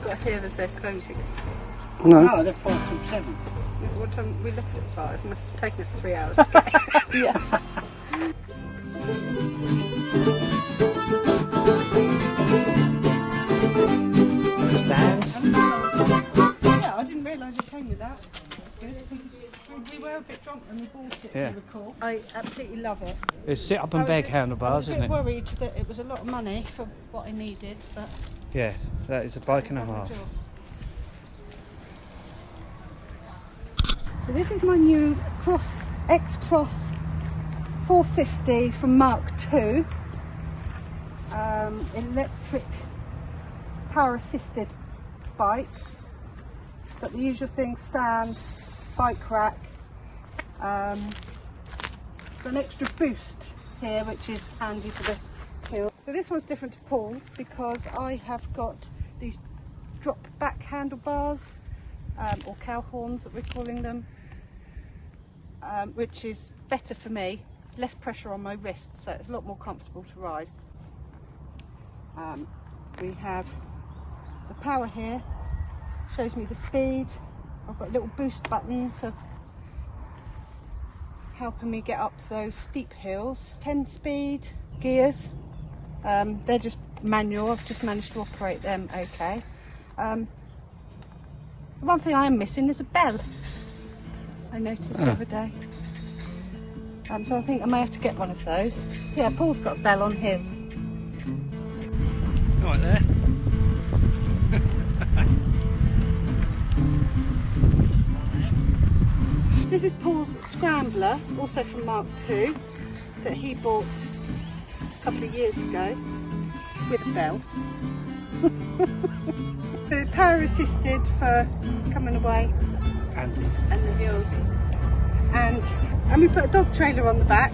got here as they're closing. No. No, they're 5 till 7. What time we left at 5? It must have taken us 3 hours to get here. Yeah. Stands. Yeah, I didn't realise it came with that. That's good. We were a bit drunk when we bought it, Yeah. if you recall. I absolutely love it. It's sit up and bag handlebars, isn't I was a bit it? worried that it was a lot of money for what I needed, but... Yeah, that is a bike and a half. So this is my new X-Cross 450 from Mark II. Electric power assisted bike. Got the usual thing, stand, bike rack. It's got an extra boost here, which is handy for the hill. So this one's different to Paul's because I have got these drop back handlebars, or cow horns that we're calling them, which is better for me, less pressure on my wrists, so it's a lot more comfortable to ride. We have the power here, shows me the speed. I've got a little boost button for helping me get up those steep hills. 10-speed gears, they're just manual. I've just managed to operate them okay. The one thing I am missing is a bell. I noticed the other day. So I think I may have to get one of those. Yeah, Paul's got a bell on his. Right there. This is Paul's Scrambler, also from Mark II, that he bought a couple of years ago with a bell. So power assisted for coming away and the hills. And we put a dog trailer on the back,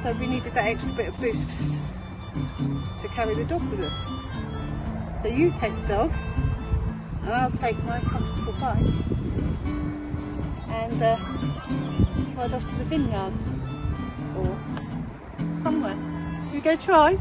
so we needed that extra bit of boost to carry the dog with us. So you take the dog and I'll take my comfortable bike and ride off to the vineyards or somewhere. Should we go try?